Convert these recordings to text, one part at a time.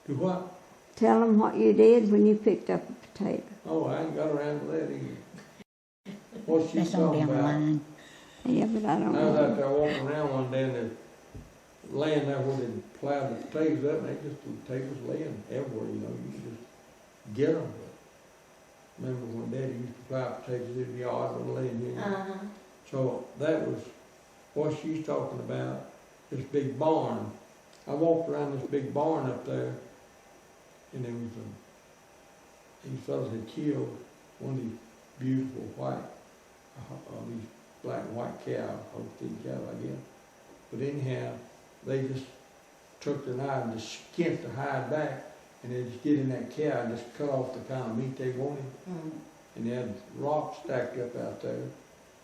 Do what? Tell them what you did when you picked up a potato. Oh, I ain't got around to that either. What's she That's on talking down the about? line. Yeah, but I don't I was out know. there walking around one day and they're laying there where they plowed the potatoes up, and they just, the potatoes laying everywhere, you know, you can just get them. But remember when Daddy used to plow potatoes in the yard and laying here? So that was what she's talking about, this big barn. I walked around this big barn up there, and there was these fellas had killed one of these beautiful white, these black and white cows, Holstein cows, I guess. But anyhow, they just took their knife and just skinned the hide back, and they just get in that cow and just cut off the kind of meat they wanted. And they had rocks stacked up out there,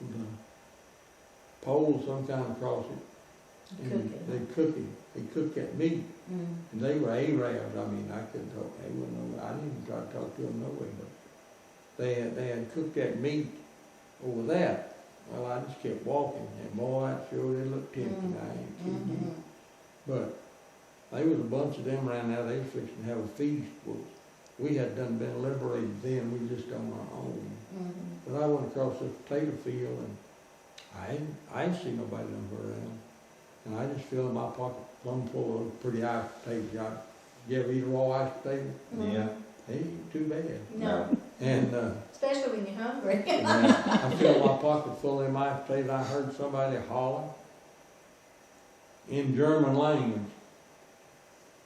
with a pole some kind across it. And they cook it. They cooked that meat. And they were Arabs. I mean, I couldn't talk. They wouldn't know. I didn't even try to talk to them no way. But they had cooked that meat over that. Well, I just kept walking, and boy, it sure did look tempting. I ain't kidding you. But there was a bunch of them around there. They was fixing to have a feast. Well, we had been liberated then. We just on our own. But I went across this potato field, and I ain't seen nobody around. And I just filled my pocket plumb full of pretty ice potatoes. You ever eat a raw ice potato? Yeah. They ain't too bad. No. And Especially when you're hungry. I filled my pocket full of them ice potatoes. I heard somebody holler in German language.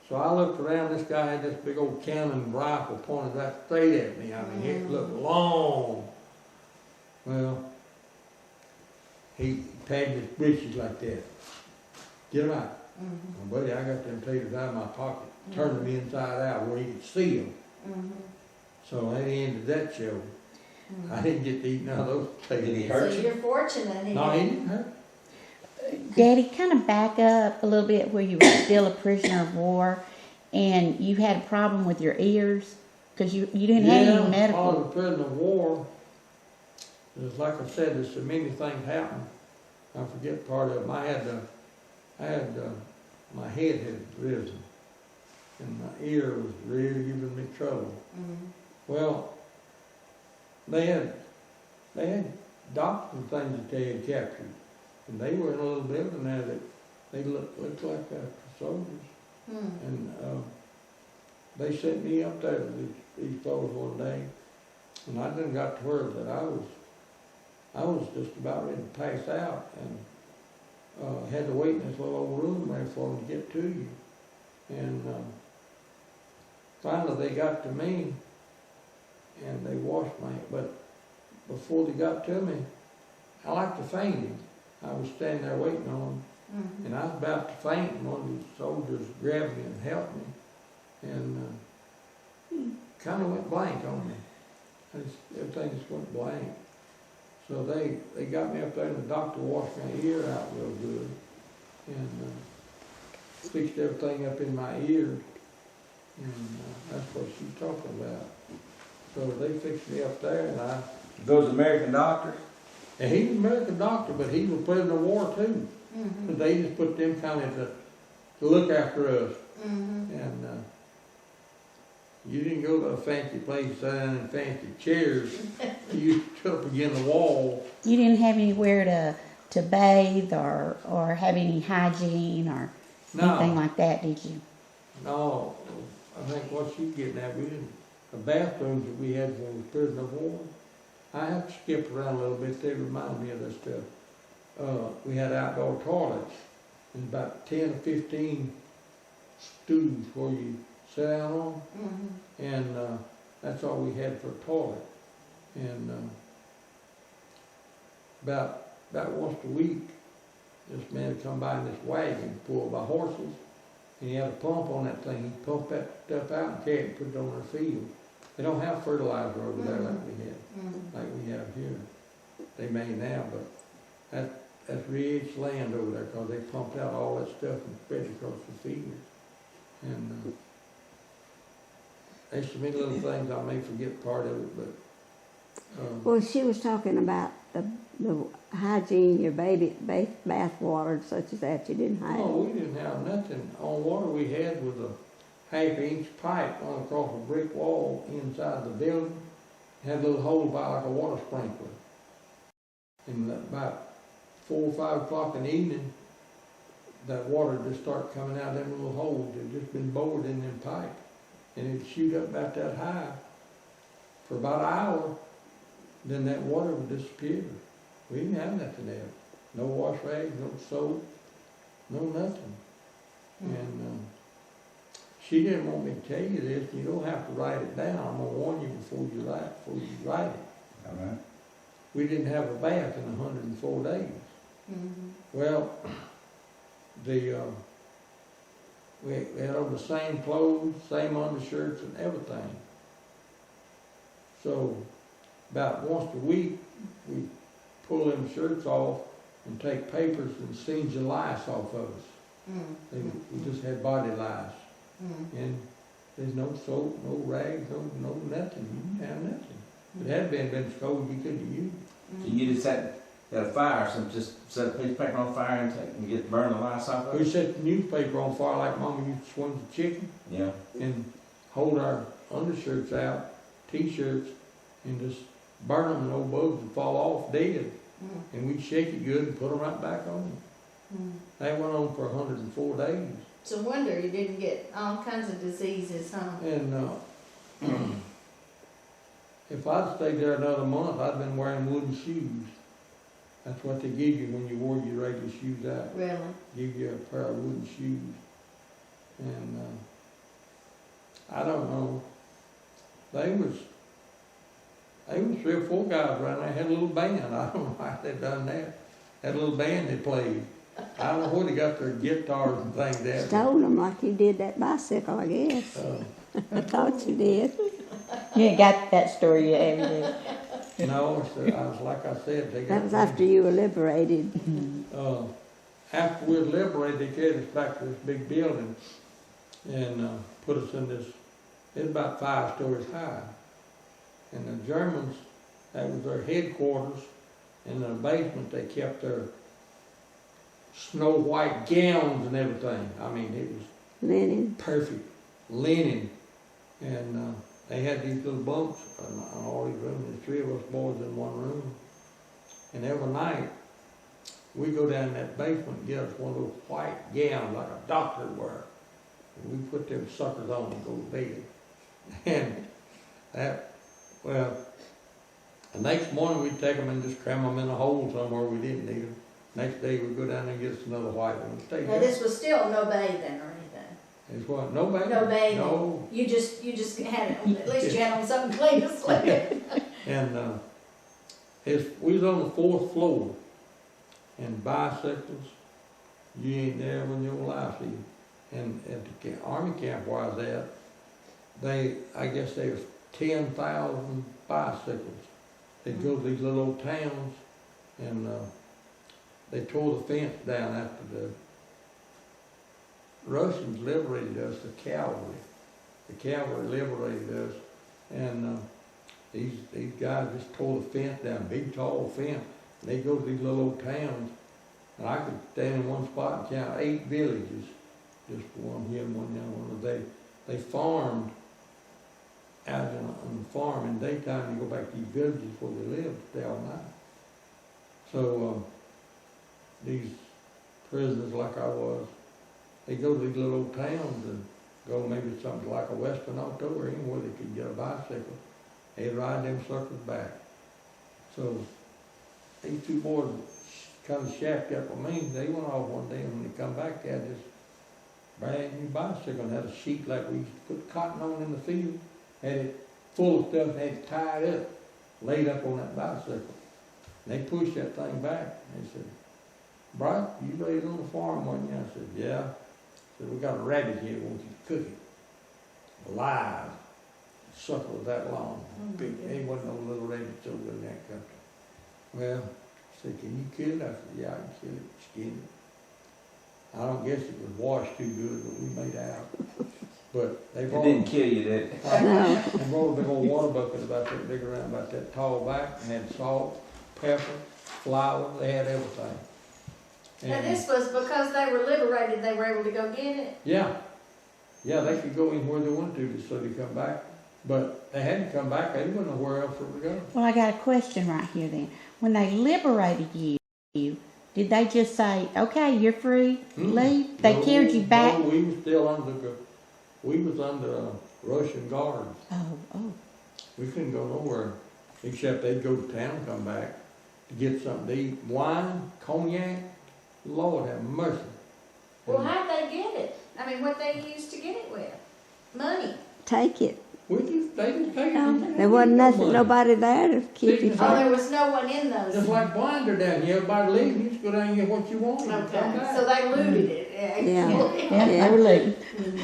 So I looked around. This guy had this big old cannon rifle pointed right straight at me. I mean, it looked long. Well, he patted his britches like that. Get them out. Well, buddy, I got them potatoes out of my pocket, turned them inside out where he could see them. So that ended that show. I didn't get to eat none of those potatoes. Did he So hurt you? you're fortunate. No, he didn't hurt. Daddy, kind of back up a little bit where you were still a prisoner of war and you had a problem with your ears because you didn't have any I medical. was a prisoner of war. It's like I said, there's so many things happen. I forget part of them. I had my head had risen, and my ear was really giving me trouble. Well, they had doctors and things that they had captured, and they were in a little building there that they looked like soldiers. And they sent me up there with these fellows one day, and I done got to where that I was just about ready to pass out, and had to wait in this little old room there for them to get to you. And finally they got to me, and they washed my head. But before they got to me, I like to faint. I was standing there waiting on them, and I was about to faint, and one of the soldiers grabbed me and helped me, and kind of went blank on me. Everything just went blank. So they got me up there, and the doctor washed my ear out real good, and fixed everything up in my ear, and that's what she's talking about. So they fixed me up there, and Those American doctors? and he's an American doctor, but he was a prisoner of war too. But they just put them kind of to look after us. And you didn't go to a fancy place, sit down in fancy chairs. You stood up against the wall. You didn't have anywhere to bathe or have any hygiene or anything like that, did you? No, I think what she's getting at, we didn't, the bathrooms that we had when we were prisoner of war, I have to skip around a little bit, they remind me of this stuff. We had outdoor toilets, and about 10 or 15 stools where you sit down on, and that's all we had for a toilet. And about once a week, this man would come by in this wagon pulled by horses, and he had a pump on that thing. He'd pump that stuff out and carry it and put it on their field. They don't have fertilizer over there like we have here. They may now, but that's rich land over there because they pumped out all that stuff and spread it across the fields. And there's so many little things I may forget part of it, but Well, she was talking about the hygiene, your baby bath water, such as that. You didn't have. no, we didn't have nothing. On water we had was a half-inch pipe run across a brick wall inside the building, had a little hole about like a water sprinkler. And about 4 or 5 o'clock in the evening, that water just started coming out of them little holes that just been bored in them pipe. And it'd shoot up about that high for about an hour, then that water would disappear. We didn't have nothing there. No wash rags, no soap, no nothing. And she didn't want me to tell you this. You don't have to write it down. I'm gonna warn you before you write it. All right. We didn't have a bath in 104 days. Well, we had on the same clothes, same undershirts and everything. So about once a week, we pull them shirts off and take papers and singe the lice off of us. We just had body lice. And there's no soap, no rags, no nothing. You didn't have nothing. If it had been cold, you couldn't use it. So you just had a fire, so just set a piece of paper on fire and get burn the lice off of We it? set the newspaper on fire like Mama used to swing the chicken Yeah. and hold our undershirts out, t-shirts, and just burn them and old bugs would fall off dead. And we'd shake it good and put them right back on. That went on for 104 days. It's a wonder you didn't get all kinds of diseases, huh? And if I'd stayed there another month, I'd been wearing wooden shoes. That's what they give you when you wore your regular shoes out. Really? Give you a pair of wooden shoes. And I don't know. They was 3 or 4 guys around there had a little band. I don't know why they done that. Had a little band they played. I don't know where they got their guitars and things at. Stole them like you did that bicycle, I guess. I thought you did. You ain't got that story yet, have you? No, I was like I said, they got. That was after you were liberated. After we were liberated, they carried us back to this big building and put us in this. It's about 5 stories high, and the Germans, that was their headquarters. In the basement, they kept their snow white gowns and everything. I mean, it was Linen. perfect linen, and they had these little bunks in all these rooms. There's 3 of us boys in one room, and every night we go down in that basement and get us one of those white gowns like a doctor would wear, and we put them suckers on and go to bed. And that, well, the next morning we'd take them and just cram them in a hole somewhere we didn't need them. Next day we'd go down there and get us another white one. Stay Now, there. this was still no bathing or anything. It's what? No bathing? No bathing. No. You just had it, at least you had on something clean to sleep in. And we was on the 4th floor, and bicycles, you ain't never in your life see. And at the army camp where I was at, I guess there was 10,000 bicycles. They'd go to these little old towns, and they tore the fence down after the Russians liberated us, the cavalry. The cavalry liberated us, and these guys just tore the fence down, big tall fence. They go to these little old towns, and I could stand in one spot and count 8 villages, just one here and one there. They farmed out on the farm in daytime. You go back to these villages where they lived, stay all night. So these prisoners like I was, they go to these little old towns and go maybe something like a Western Auto or anywhere they could get a bicycle. They'd ride them suckers back. So these 2 boys kind of shacked up with me. They went off one day, and when they come back, they had this brand new bicycle and had a sheet like we used to put cotton on in the field. Had it full of stuff, had it tied up, laid up on that bicycle. And they pushed that thing back. And they said, "Bryant, you raised on the farm, wasn't you?" I said, "Yeah." I said, "We got a rabbit here, want you to cook it. Alive. The sucker was that long. Big. Ain't wasn't no little rabbits over in that country." Well, I said, "Can you kill it?" I said, "Yeah, I can kill it, skin it." I don't guess it was washed too good, but we made out. But they It brought, didn't kill you, did it? No. they brought a big old water bucket about that big around, about that tall back, and had salt, pepper, flour, they had everything. Now, And this was because they were liberated, they were able to go get it? yeah, Yeah, they could go anywhere they wanted to, just so they come back. But they hadn't come back, they didn't know where else to go. Well, I got a question right here then. When they liberated you, did they just say, okay, you're free, leave? They No, carried you back? No, we was still under Russian guards. Oh. We couldn't go nowhere, except they'd go to town, come back to get something to eat. Wine, cognac, Lord have mercy. Well, how'd they get it? I mean, what they used to get it with? Money. Take it. They just take it. There wasn't nothing, nobody there to keep you See, Oh, from. there was no one in those. Just like blinder down here, everybody leaves, you just go down and get what you want and come Okay, back. so they looted it. Yeah. Yeah, they were leaving.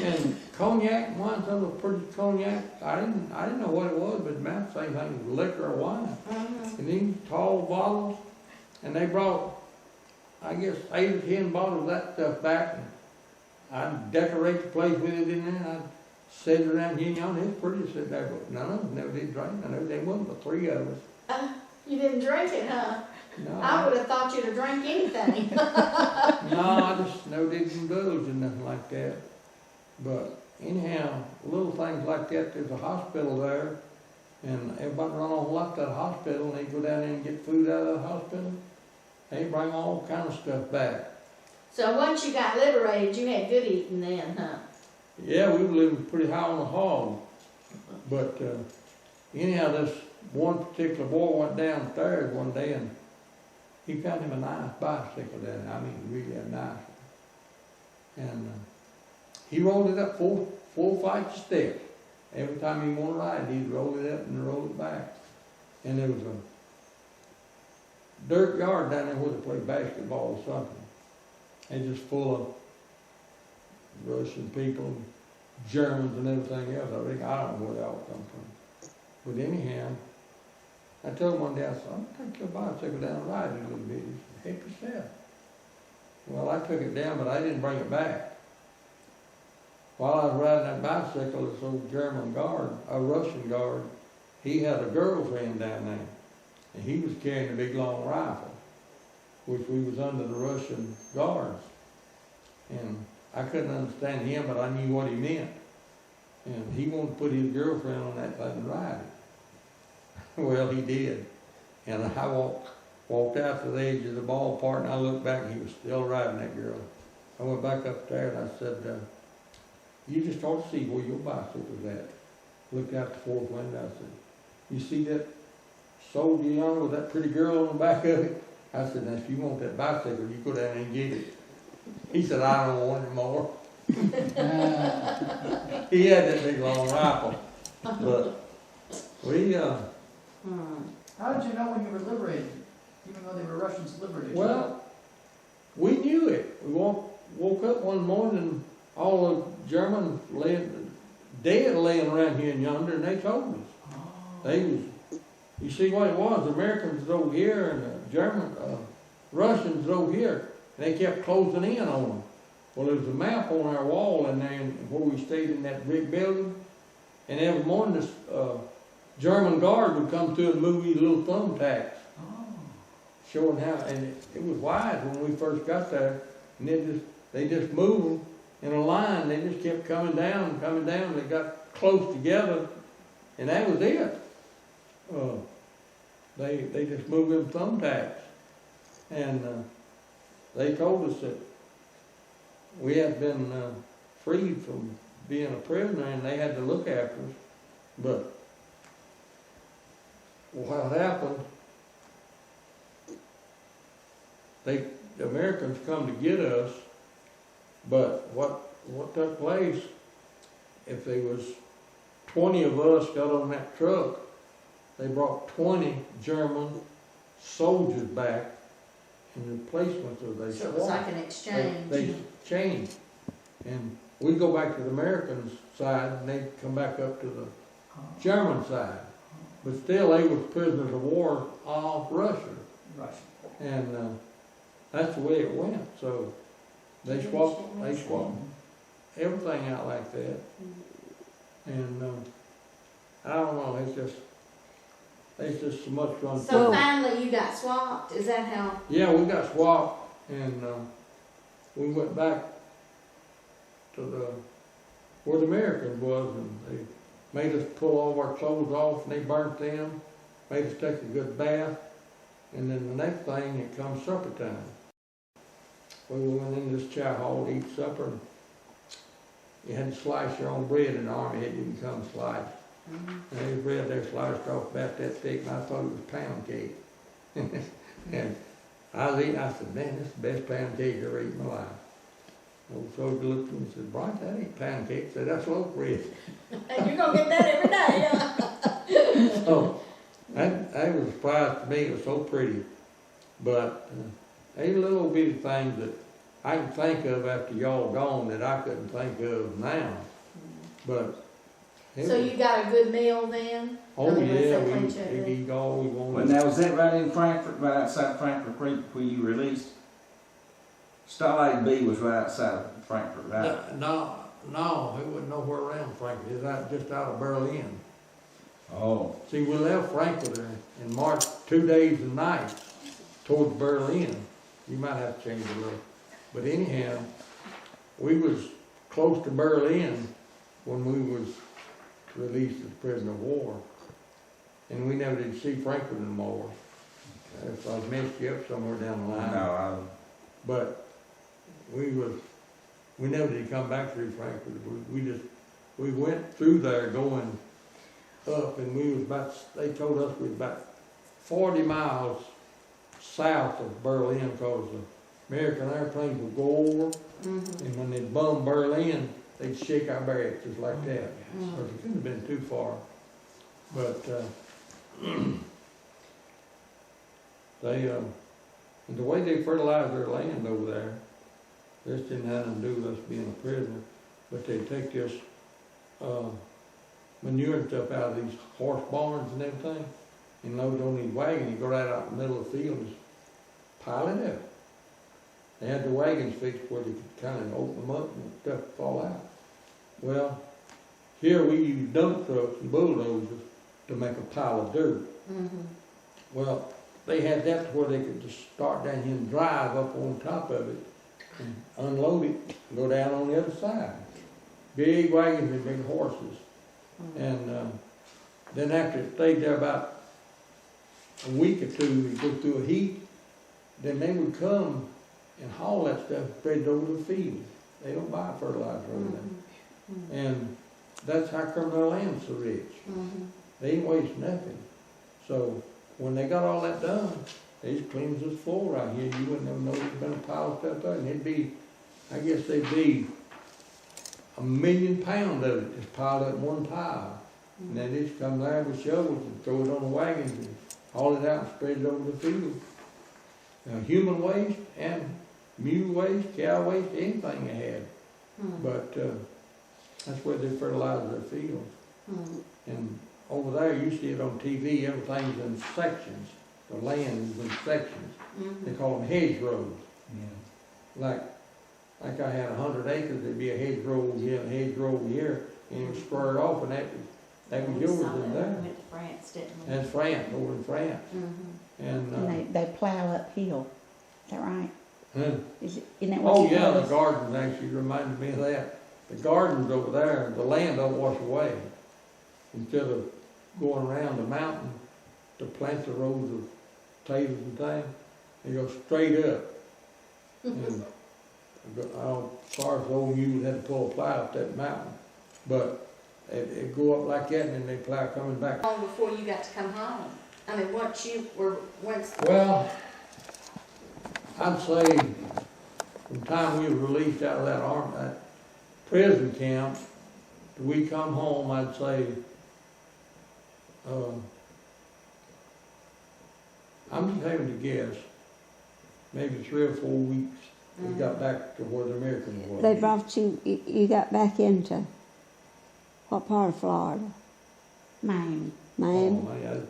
And cognac, wine, some of the pretty cognac, I didn't know what it was, but man, same thing, liquor or wine. Mhm. And these tall bottles, and they brought, I guess, 8 or 10 bottles of that stuff back, and I'd decorate the place with it in there, I'd sit around here, and it's pretty to sit there, but none of them never did drink, I know there wasn't but 3 of us. You didn't drink it, huh? No, I would have thought you'd have drank anything. no, I just no didn't indulge in nothing like that. But anyhow, little things like that, there's a hospital there, and everybody run on like that hospital, and they go down there and get food out of the hospital. They bring all kind of stuff back. So once you got liberated, you had good eating then, huh? Yeah, we were living pretty high on the hog. But anyhow, this one particular boy went downstairs one day, and he found him a nice bicycle down there. I mean, really a nice one. And he rolled it up 4 flights of steps. Every time he wanted to ride, he'd roll it up and roll it back. And there was a dirt yard down there where they play basketball or something. And just full of Russian people, Germans and everything else. I don't know where they all come from. But anyhow, I told him one day, I said, I'm going to take your bicycle down and ride it a little bit. He said, help yourself. Well, I took it down, but I didn't bring it back. While I was riding that bicycle, this old German guard, a Russian guard, he had a girlfriend down there. And he was carrying a big long rifle, which we was under the Russian guards. And I couldn't understand him, but I knew what he meant. And he wanted to put his girlfriend on that thing and ride it. Well, he did. And I walked out to the edge of the ballpark, and I looked back, and he was still riding that girl. I went back up there, and I said, you just ought to see where your bicycle's at. Looked out the 4th window, I said, you see that soldier yonder with that pretty girl on the back of it? I said, now if you want that bicycle, you go down and get it. He said, I don't want it more. He had that big long rifle. But we, How did you know when you were liberated, even though they were Russians liberated? well, we knew it. We woke up one morning, all the Germans dead laying around here and yonder, and they told us. You see what it was, the Americans was over here, and the Russians was over here, and they kept closing in on them. Well, there was a map on our wall in there where we stayed in that big building, and every morning this German guard would come through and move these little thumbtacks, showing how, and it was wide when we first got there, and they just moved them in a line. They just kept coming down, they got close together, and that was it. They just moved them thumbtacks, and they told us that we had been freed from being a prisoner, and they had to look after us. But what happened, the Americans come to get us, but what took place, if there was 20 of us got on that truck, they brought 20 German soldiers back in replacement of they So it was like an exchange. They changed. And we go back to the Americans' side, and they come back up to the German side. But still, they were prisoners of war of Russia. Russia. And that's the way it went. So they swapped everything out like that. And I don't know, it's just so much fun. So finally you got swapped, is that how? Yeah, we got swapped, and we went back to the where the Americans was, and they made us pull all of our clothes off, and they burnt them, made us take a good bath, and then the next thing, it comes supper time. We went in this chow hall to eat supper, and you had to slice your own bread in the army, it didn't come sliced. And there's bread there sliced off about that thick, and I thought it was pound cake. And I was eating, I said, man, this is the best pound cake I ever eaten in my life. Old soldier looked at me and said, Bryant, that ain't pound cake. I said, that's loaf bread. You're gonna get that every day, huh? So, that was a surprise to me, it was so pretty. But, there's little bitty things that I can think of after y'all gone that I couldn't think of now. But. it So was- you got a good meal then? Oh, I mean, yeah, let's say we lunch at we least. eat all we But wanted. now, was that right in Frankfurt, right outside Frankfurt Creek where you released? Starlight B was right outside of Frankfurt, right? No, it wasn't nowhere around Frankfurt, it was just out of Berlin. Oh, See, we left Frankfurt and marched 2 days and nights towards Berlin. You might have to change a little. But anyhow, we was close to Berlin when we was released as prisoner of war. And we never did see Frankfurt anymore. If I messed you up somewhere down the line. no, But we never did come back through Frankfurt. We went through there going up, and they told us we was about 40 miles south of Berlin, because the American airplanes would go over, and when they bombed Berlin, they'd shake our barracks just like that. Because it couldn't have been too far. But and the way they fertilized their land over there, this didn't have nothing to do with us being a prisoner, but they take this manure and stuff out of these horse barns and everything, and load on these wagons. You go right out in the middle of the field and just pile it up. They had the wagons fixed where they could kind of open them up and stuff would fall out. Well, here we use dump trucks and bulldozers to make a pile of dirt. Well, they had that to where they could just start down here and drive up on top of it and unload it and go down on the other side. Big wagons and big horses. And then after it stayed there about a week or two, it go through a heat, then they would come and haul that stuff and spread it over the field. They don't buy fertilizer over there. And that's how come their land's so rich. They ain't waste nothing. So when they got all that done, they just cleans this floor right here. You wouldn't ever know there's been a pile of stuff there. And it'd be, I guess they'd be 1 million pounds of it just piled up in one pile. And they just come there with shovels and throw it on the wagons and haul it out and spread it over the field. Human waste and mule waste, cow waste, anything they had. But that's where they fertilize their fields. And over there, you see it on TV, everything's in sections. The land is in sections. They call them hedgerows. Like I had 100 acres, there'd be a hedgerow over here and a hedgerow over here, and it was squared off, and that was yours in there. We went to France, didn't we? That's France, over in France. And, And they plow uphill. Is that right? Isn't that what oh you yeah, told the us? gardens actually reminded me of that. The gardens over there, the land don't wash away. Instead of going around the mountain to plant the rows of potatoes and things, they go straight up. And as far as the old mules had to pull a plow up that mountain, but it go up like that, and then they plow coming back. Long before you got to come home. I mean, once. Well, I'd say from the time we were released out of that prison camp, till we come home, I'd say, I'm just having to guess, maybe 3 or 4 weeks, we got back to where the Americans were. They brought you got back into what part of Florida? Miami. Miami? Oh, man,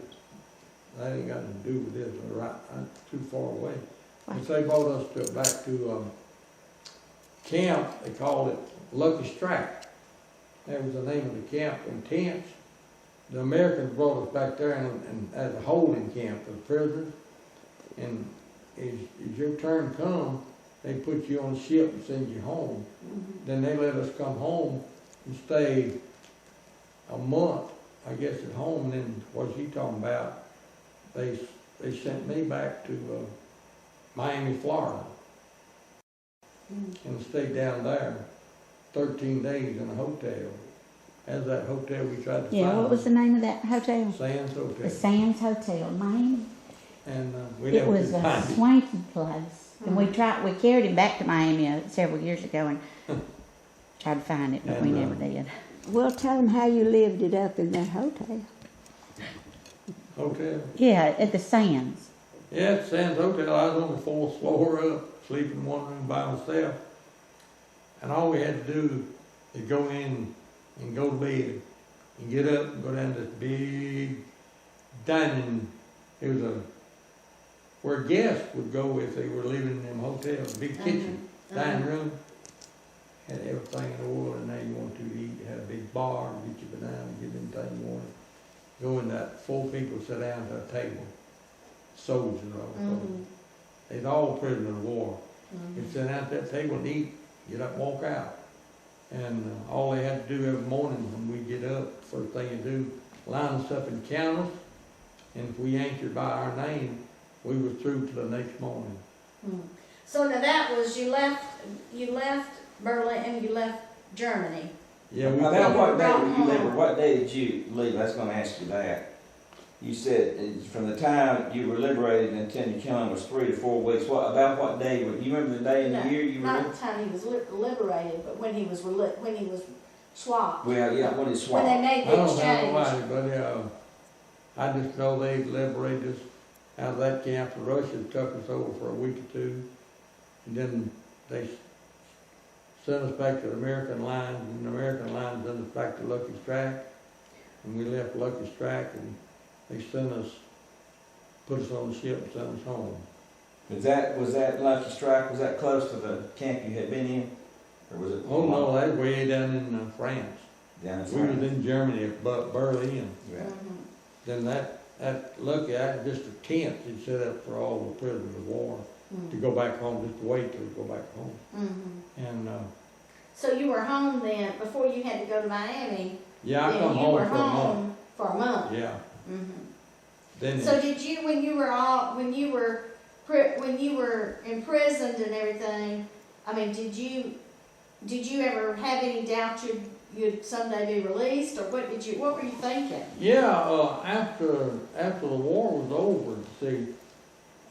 that ain't got nothing to do with this, right, too far away. If they brought us back to camp, they called it Lucky Strike. That was the name of the camp, in tents. The Americans brought us back there and as a holding camp for the prisoners. And as your turn come, they put you on a ship and send you home. Then they let us come home and stay a month, I guess, at home, and then what he talking about, they sent me back to Miami, Florida, and stayed down there 13 days in a hotel. As that hotel we tried to find. Yeah, what was the name of that hotel? Sands The Hotel. Sands Hotel, Miami. And we It never was could a find it. swanky place. And we carried him back to Miami several years ago and tried to find it, but we And, never did. Well, tell them how you lived it up in that hotel. Hotel. Yeah, at the Sands. Yeah, at Sands Hotel, I was on the 4th floor up, sleeping in one room by myself. And all we had to do is go in and go to bed and get up and go down this big dining. It was where guests would go if they were living in them hotels, big kitchen, dining room. Had everything in the world in there you wanted to eat. Had a big bar, get your banana, get anything you wanted. Go in that, 4 people sit down at a table. Soldiers all. They's all prisoners of war. They sit down at that table and eat, get up and walk out. And all they had to do every morning when we get up, first thing you do, line us up and count us. And if we answered by our name, we were through till the next morning. So now that was, you left Berlin and you left Germany. Yeah, we About what day brought were you leave, or home. what day did you leave? I was gonna ask you that. You said from the time you were liberated until you came home was 3 to 4 weeks. About what day? You remember the day and the year you were Not liberated? the time he was liberated, but when he was swapped. Well, yeah, when it When swapped. they made I the don't know exchange. why, but I just know they liberated us out of that camp. The Russians took us over for a week or two, and then they sent us back to the American lines, and the American lines sent us back to Lucky Strike, and we left Lucky Strike, and they put us on the ship and sent us home. Was that Lucky Strike? Was that close to the camp you had been in, or was it? Oh no, that's way down in France. Down in We was France. in Germany at Berlin. Yeah. Then that Lucky, just a tent he'd set up for all the prisoners of war to go back home, just to wait till we go back home. And So you were home then, before you had to go to Miami, yeah, I then come you home were for a month. home for a month. Yeah. Then So did you, when you were imprisoned and everything, I mean, did you ever have any doubt you'd someday be released, or what were you thinking? yeah, after the war was over, see,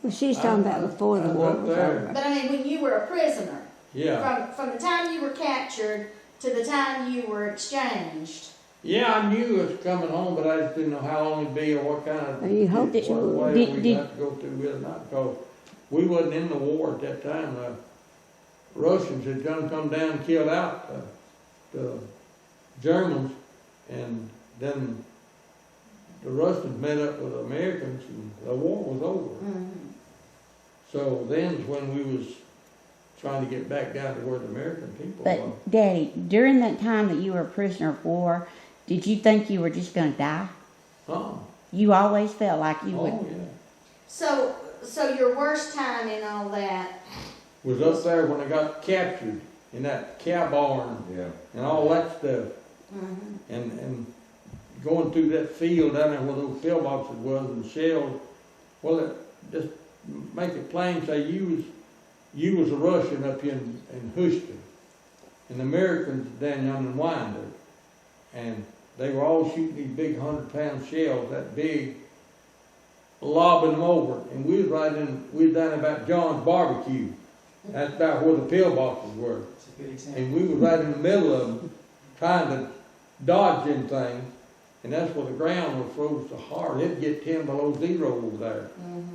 Well, she's talking about before the I war got was there. over. But I mean, when you were a prisoner, yeah, from the time you were captured to the time you were exchanged. yeah, I knew it was coming home, but I just didn't know how long it'd be or what kind of Well, you hoped that you what would. way Did- we'd have to go through with it, not because we wasn't in the war at that time. The Russians had come down and killed out the Germans, and then the Russians met up with the Americans, and the war was over. So then's when we was trying to get back down to where the American people were. But Daddy, during that time that you were a prisoner of war, did you think you were just going to die? Oh, You always felt like you would. oh yeah. So your worst time in all that, Was up there when I got captured in that cow barn Yeah. and all that stuff. And going through that field down there where those pillboxes was and shells. Well, it just make it plain, say you was a Russian up here in Houston, and the Americans down yonder in Winder, and they were all shooting these big 100-pound shells, that big, lobbing them over, and we was down about John's barbecue. That's about where the pillboxes were. It's a good example. And we was right in the middle of them, trying to dodge them things, and that's where the ground was froze so hard. It'd get 10 below zero over there.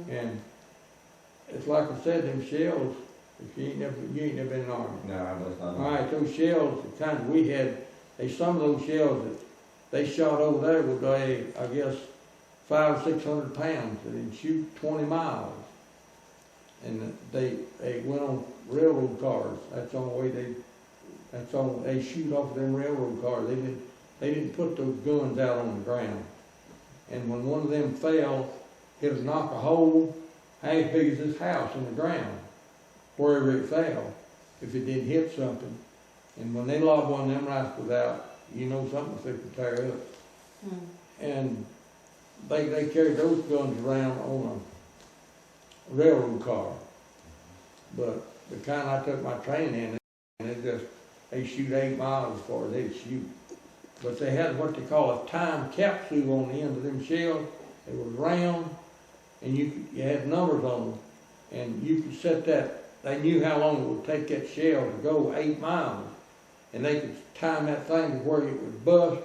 And it's like I said, them shells, if you ain't never been in the army. No, I was not. All right, those shells, the kind we had, some of those shells that they shot over there would weigh, I guess, 500 or 600 pounds, and they'd shoot 20 miles. And they went on railroad cars. That's the only way they shoot off of them railroad cars. They didn't put those guns out on the ground. And when one of them fell, it would knock a hole half as big as this house in the ground, wherever it fell, if it did hit something. And when they lobbed one of them rifles out, you know something's fixing to tear up. Hmm. And they carried those guns around on a railroad car. But the kind I took my training in, and they shoot 8 miles as far as they shoot. But they had what they call a time capsule on the end of them shells. It was round, and you had numbers on them, and you could set that. They knew how long it would take that shell to go 8 miles, and they could time that thing to where it would bust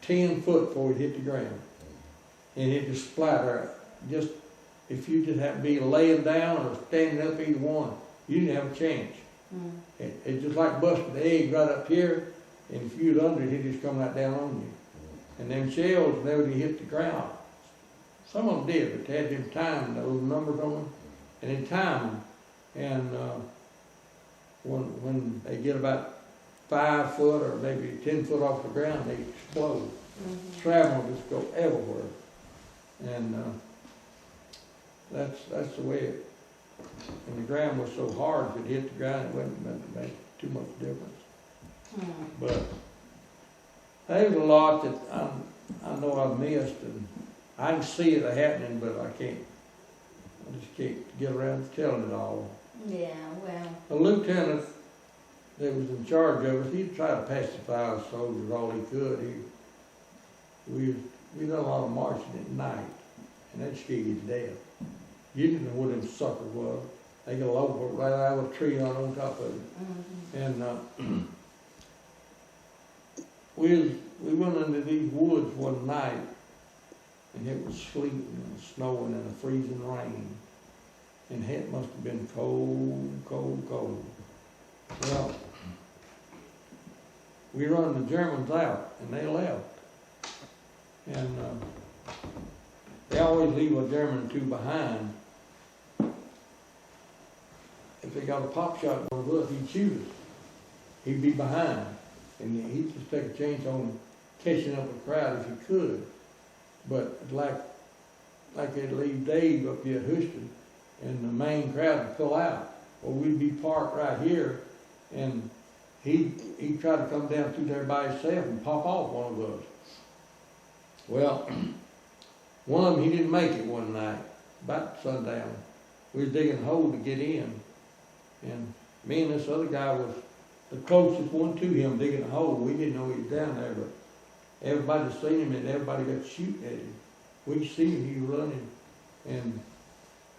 10 foot before it hit the ground, and it just splatter. Just if you just have to be laying down or standing up, either one, you didn't have a chance. Hmm. It's just like busting the egg right up here, and if you was under it, it'd just come right down on you. And them shells never did hit the ground. Some of them did, but they had them timed, those numbers on them, and they timed them. And when they get about 5 foot or maybe 10 foot off the ground, they explode. Mhm. Travel just go everywhere. And that's the way it. And the ground was so hard, if it hit the ground, it wouldn't make too much difference. Hmm. But there's a lot that I know I've missed, and I can see it happening, but I just can't get around to telling it all. Yeah, well, The lieutenant that was in charge of us, he tried to pacify us soldiers all he could. We done a lot of marching at night, and that scared you to death. You didn't know where them suckers was. They got a loaf right out of a tree on top of it. mhm. And we went into these woods one night, and it was sleeting and snowing and a freezing rain. And it must have been cold, cold, cold. Well, we run the Germans out, and they left. And they always leave a German or two behind. If they got a pop shot in one of us, he'd shoot us. He'd be behind. And he'd just take a chance on catching up with the crowd if he could. But like they'd leave Dave up here at Houston, and the main crowd would pull out. Well, we'd be parked right here, and he'd try to come down through there by himself and pop off one of us. Well, one of them, he didn't make it one night, about sundown. We was digging a hole to get in, and me and this other guy was the closest one to him digging a hole. We didn't know he was down there, but everybody seen him, and everybody got shooting at him. We see him, he was running, and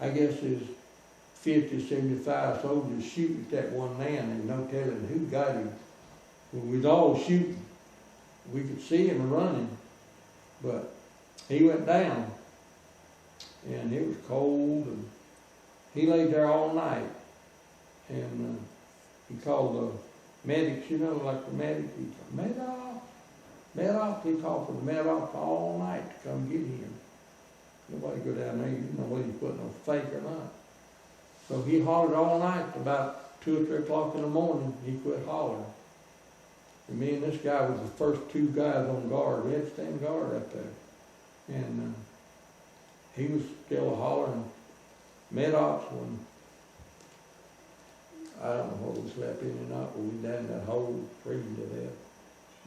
I guess there's 50, 75 soldiers shooting at that one man, and no telling who got him. We was all shooting. We could see him running, but he went down, and it was cold, and he laid there all night, and he called the medics, you know, like the medics, he called, Medoff, he called for the Medoff all night to come get him. Nobody go down there, you didn't know whether he put no fake or not. So he hollered all night, about 2 or 3 o'clock in the morning, he quit hollering. And me and this guy was the first 2 guys on guard. We had to stand guard up there. And he was still hollering Medoffs when, I don't know whether we slept in or not, but we down in that hole, freezing to death.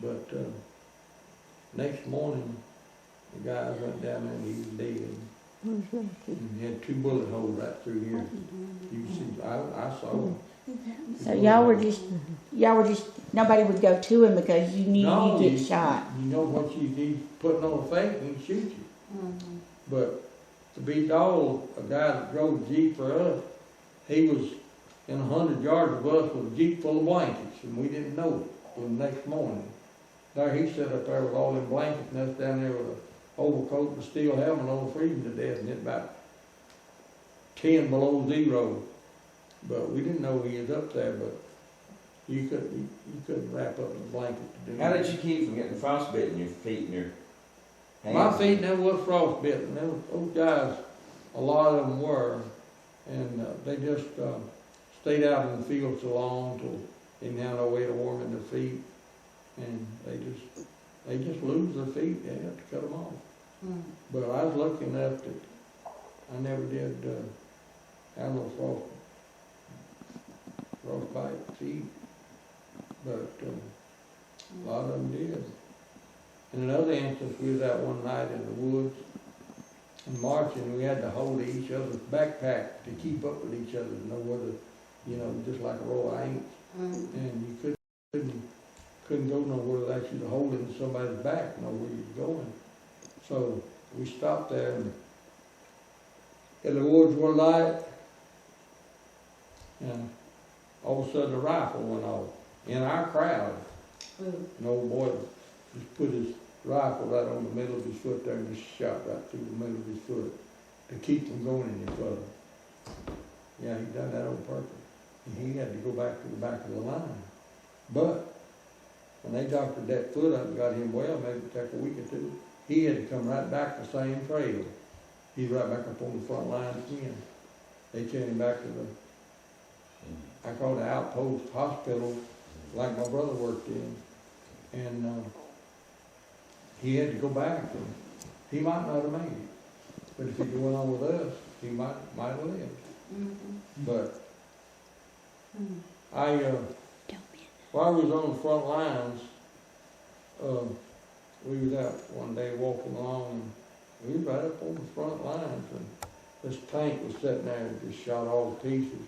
But next morning, the guys went down there and he was dead. And he had 2 bullet holes right through here. You can see, I saw him. So y'all were just, nobody would go to him because you knew No, you'd get shot. You know, once he's putting on a fake, he can shoot you. Mhm. But to be told, a guy that drove the Jeep for us, he was in 100 yards of us with a Jeep full of blankets, and we didn't know it till the next morning. There he sat up there with all them blankets, and us down there with an overcoat and a steel helmet on, freezing to death, and it about 10 below 0. But we didn't know he was up there, but you couldn't wrap up in a blanket to do How that. did you keep from getting frostbite in your feet and your hands? My feet never was frostbitten. Those guys, a lot of them were, and they just stayed out in the field so long till they didn't have no way to warm in their feet, and they just lose their feet. They have to cut them off. Mhm. But I was lucky enough that I never did have no frostbite feet, but a lot of them did. In another instance, we was out one night in the woods and marching, we had to hold each other's backpack to keep up with each other, to know whether, you know, just like a row of ants. And you couldn't go nowhere without you holding somebody's back, know where you're going. So we stopped there and the woods were light, and all of a sudden a rifle went off in our crowd. An old boy just put his rifle right on the middle of his foot there and just shot right through the middle of his foot to keep from going any further. Yeah, he done that on purpose. And he had to go back to the back of the line. But when they doctored that foot up and got him well, maybe it took a week or two, he had to come right back the same trail. He's right back up on the front line again. They sent him back to I call it the outpost hospital, like my brother worked in. And he had to go back, and he might not have made it. But if he'd went on with us, he might have lived. But while we was on the front lines, we was out one day walking along, and we was right up on the front lines, and this tank was sitting there and just shot all to pieces.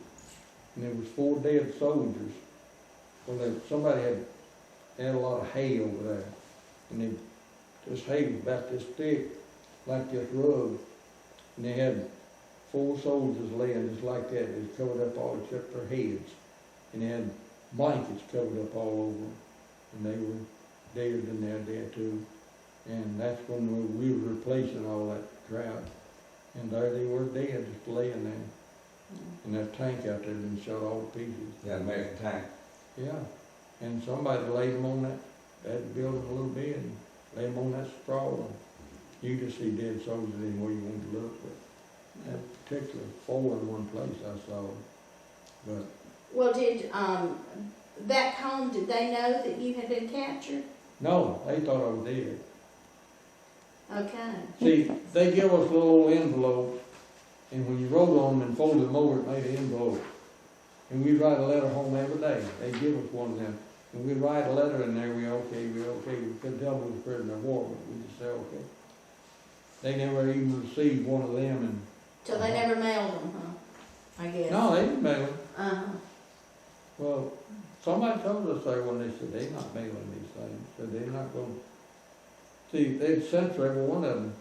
And there was 4 dead soldiers. Well, somebody had a lot of hay over there, and this hay was about this thick, like this rug, and they had 4 soldiers laying just like that. They was covered up all except their heads, and they had blankets covered up all over them, and they were dead in there too. And that's when we were replacing all that crowd, and there they were dead, just laying there. And that tank out there been shot all to pieces. Yeah, American tank. Yeah, and somebody laid them on that building a little bit and laid them on that straw. And you just see dead soldiers anywhere you want to look. But that particular 4 in one place I saw. But Well, did, back home, did they know that you had been captured? no, they thought I was dead. Okay. See, they give us little envelopes, and when you wrote on them and folded them over, it made an envelope. And we write a letter home every day. They give us one of them. And we write a letter in there, we're okay. We couldn't tell them we was prisoner of war, but we just say, okay. They never even received one of them. And So they never mailed them, huh? I guess. no, they didn't mail them. Uh-huh. Well, somebody told us there when they said they're not mailing these things. So they're not going to. See, they'd censor every one of them.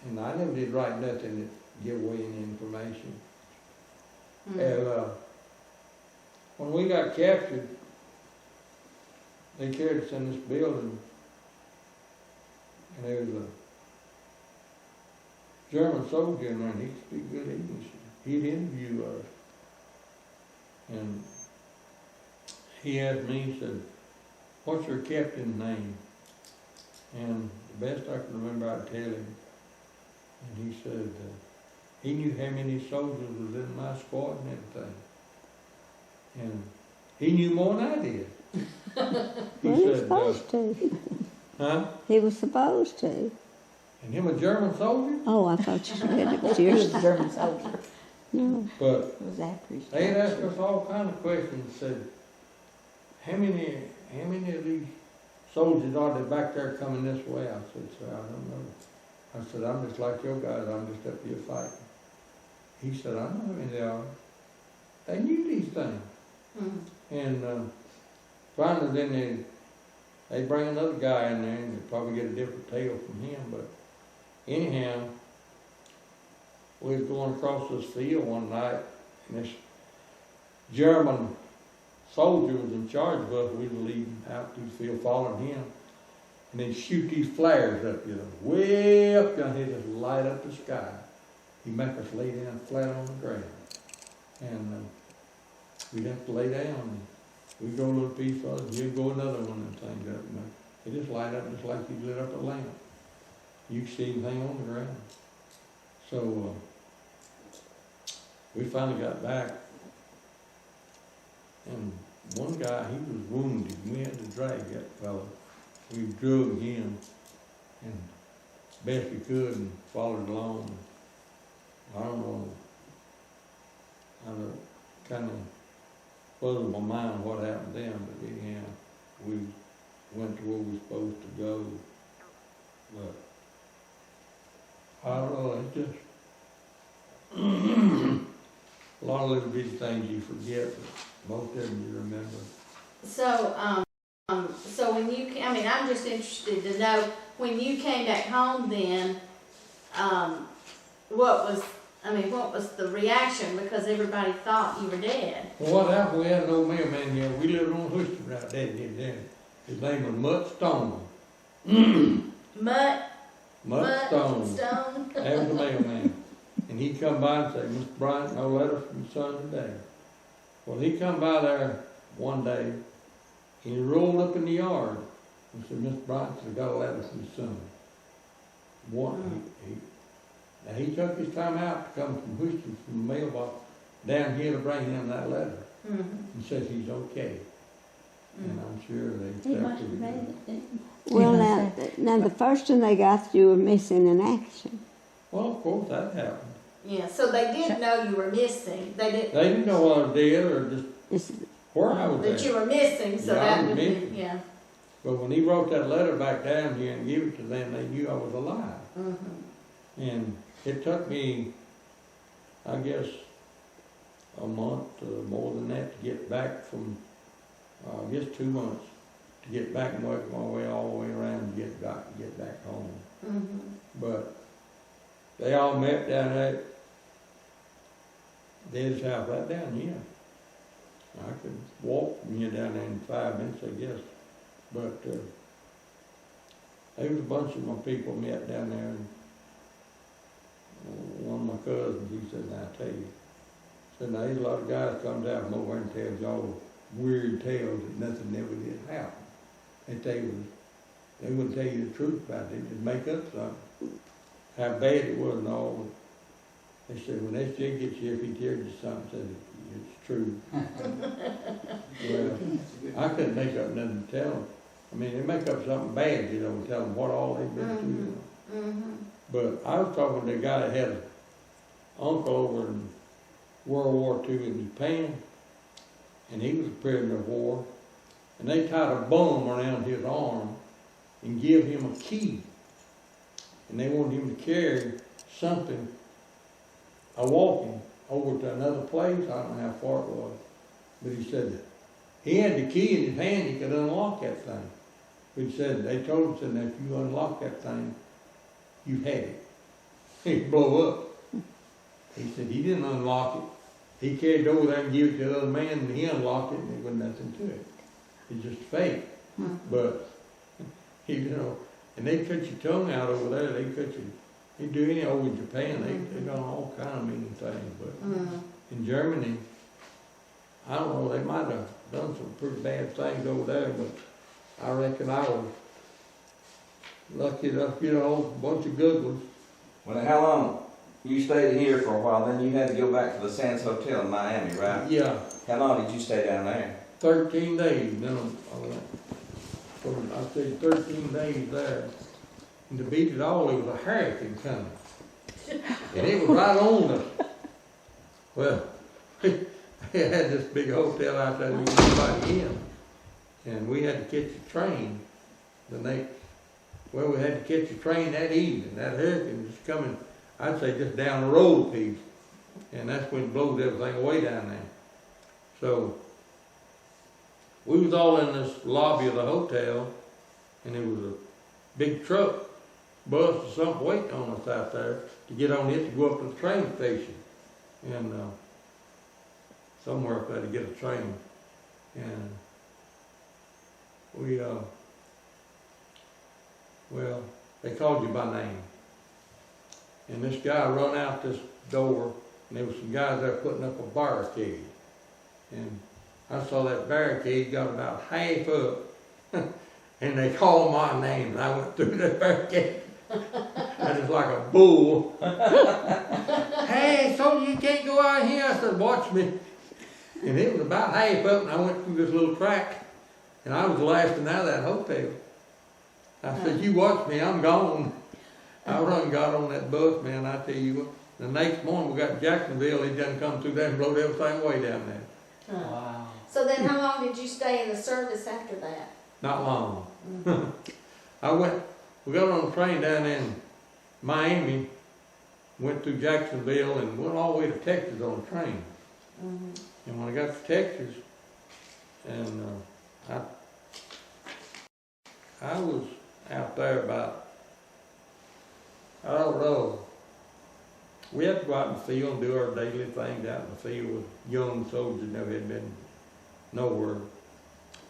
And I never did write nothing that give away any information. And when we got captured, they carried us in this building, and there was a German soldier in there, and he could speak good English. He'd interview us, and he asked me, he said, "What's your captain's name?" And the best I can remember, I'd tell him. And he said, he knew how many soldiers was in my squad and everything. And he knew more than I did. He was supposed to. Huh? He was supposed to. And him a German soldier? Oh, I thought you said it was He was yours. a German soldier. No. But It was after his they had asked capture. us all kind of questions, said, how many of these soldiers are there back there coming this way? I said, sir, I don't know. I said, I'm just like your guys, I'm just up here fighting. He said, I know how many they are. They knew these things. And finally then they bring another guy in there and they probably get a different tale from him. But anyhow, we was going across this field one night, and this German soldier was in charge of us. We were leading out through the field, following him. And they'd shoot these flares up, way up down here, just light up the sky. He'd make us lay down flat on the ground. And we'd have to lay down. And we'd go a little piece further, and he'd go another one of them things up. And they just light up just like you lit up a lamp. You could see anything on the ground. So we finally got back. And one guy, he was wounded. We had to drag that fellow. We drug him and best we could and followed along. I don't know. I kind of puzzled my mind what happened then, but anyhow, we went to where we were supposed to go. But I don't know, it's just a lot of little bitty things you forget, but most of them you remember. So, so when you, I mean, I'm just interested to know, when you came back home then, what was the reaction? Because everybody thought you were dead. Well, what happened, we had an old mailman here, we lived on Houston right there, his name was Mutt Stone. Mutt Stone. Stone. That was the mailman. And he'd come by and say, Mr. Bryant, no letter from your son today. Well, he come by there one day, and he rolled up in the yard and said, Mr. Bryant, I got a letter from your son. Now he took his time out to come from Houston from the mailbox down here to bring him that letter. And says he's okay. And I'm sure they He must accepted have it. made it. Well, now the first one they got, you were missing in action. Well, of course, that happened. Yeah, so they did know you were missing. They They didn't know I was dead or just It's, where I was that at. you were missing, so Yeah, I that was would be, missing. yeah. But when he wrote that letter back down here and gave it to them, they knew I was alive. And it took me, I guess, a month or more than that to get back from, I guess 2 months, to get back and work my way all the way around and get back home. But they all met down at Dad's house right down here. I could walk from here down there in 5 minutes, I guess. But there was a bunch of my people met down there, and one of my cousins, he said, now I tell you, said, now there's a lot of guys comes out from over and tells y'all weird tales that nothing ever did happen. They wouldn't tell you the truth about it, they just make up something. How bad it was and all. They said, when that jig gets you, if he tells you something, said it's true. Well, I couldn't make up nothing to tell them. I mean, they make up something bad, you know, and tell them what all they've been through. You know. But I was talking to a guy that had an uncle over in World War II in Japan, and he was a prisoner of war, and they tied a bum around his arm and give him a key. And they wanted him to carry something, walking over to another place. I don't know how far it was. But he said that he had the key in his hand, he could unlock that thing. But he said, they told him that if you unlock that thing, you had it. It'd blow up. He said he didn't unlock it. He carried it over there and gave it to the other man, and he unlocked it, and there was nothing to it. It's just fake. But, you know, and they cut your tongue out over there. They cut you. They do any over in Japan. They done all kind of mean things. But in Germany, I don't know. They might have done some pretty bad things over there. But I reckon I was lucky enough, you know, a bunch of good ones. Well, how long? You stayed here for a while, then you had to go back to the Sands Hotel in Miami, right? Yeah, How long did you stay down there? 13 days. Then I went. So I stayed 13 days there. And to beat it all, it was a hurricane coming. And it was right on us. Well, they had this big hotel out there we could nobody in. And we had to catch a train we had to catch a train that evening. That hurricane was coming, I'd say just down the road a piece. And that's when it blows everything away down there. So we was all in this lobby of the hotel, and there was a big truck, bus or something waiting on us out there to get on it to go up to the train station. And somewhere up there to get a train. And we, well, they called you by name. And this guy run out this door, and there was some guys there putting up a barricade. And I saw that barricade got about half up, and they called my name, and I went through that barricade. I was like a bull. Hey, so you can't go out here. I said, watch me. And it was about half up, and I went through this little crack, and I was the last one out of that hotel. I said, you watch me, I'm gone. I run got on that bus, man, I tell you what. The next morning we got Jacksonville, he done come through there and blowed everything way down there. Wow. So then how long did you stay in the service after that? not long. We got on a train down in Miami, went through Jacksonville and went all the way to Texas on a train. And when I got to Texas, and I was out there about, I don't know, we had to go out in the field and do our daily things out in the field with young soldiers that never had been nowhere.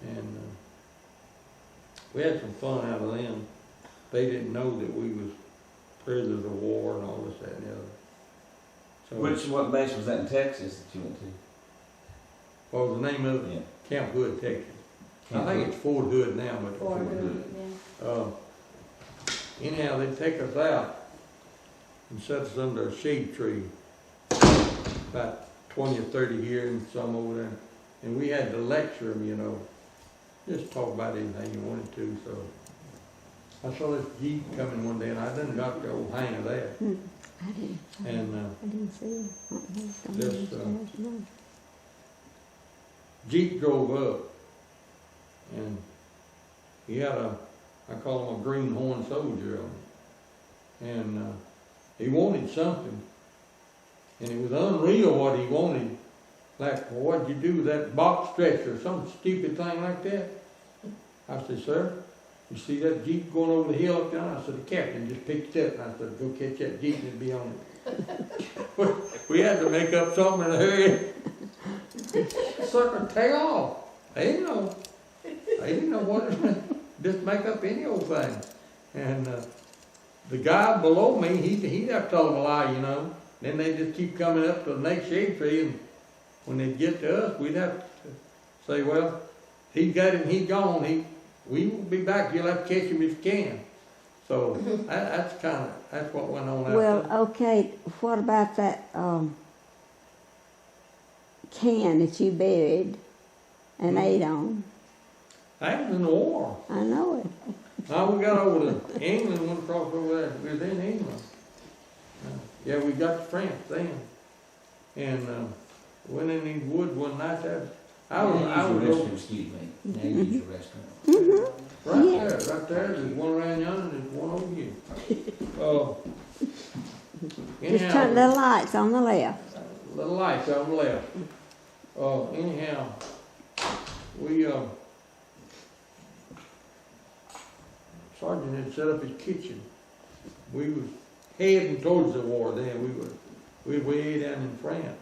And we had some fun out of them. They didn't know that we was prisoners of war and all this, that, and the other. So, What base was that in Texas that you went to? what was the name of it? Yeah. Camp Hood, Texas. Camp I think Hood. it's Fort Hood now, but Fort Hood, anyhow, they take us out and set us under a shade tree, about 20 or 30 here and some over there. And we had to lecture them, you know, just talk about anything you wanted to. So I saw this Jeep coming one day, and I done got the old hang of that. I didn't. And I didn't see him. This, Jeep drove up, and he had I call him a greenhorn soldier on him. And he wanted something, and it was unreal what he wanted. Like, well, what'd you do with that box stretcher or some stupid thing like that? I said, sir, you see that Jeep going over the hill up there? I said, the captain just picked it up, and I said, go catch that Jeep and it'll be on it. We had to make up something in a hurry. Sucker, take off. They didn't know. They didn't know what it meant. Just make up any old thing. And the guy below me, he'd have to tell them a lie, you know. Then they just keep coming up to the next shade tree, and when they get to us, we'd have to say, well, he got him, he's gone. We won't be back. You'll have to catch him if you can. So that's what went on out Well, there. okay, what about that can that you buried and ate on? That was in the war. I know it. Now we got over to England, went across over there. We was in England. Yeah, we got to France then. And went in these woods one night. I was over, Excuse me. Now you use your restroom. right there. There's one around yonder and there's one over here. Just turn the lights on the left. The lights on the left. Anyhow, we, Sergeant had set up his kitchen. We was heading towards the war then. We were way down in France.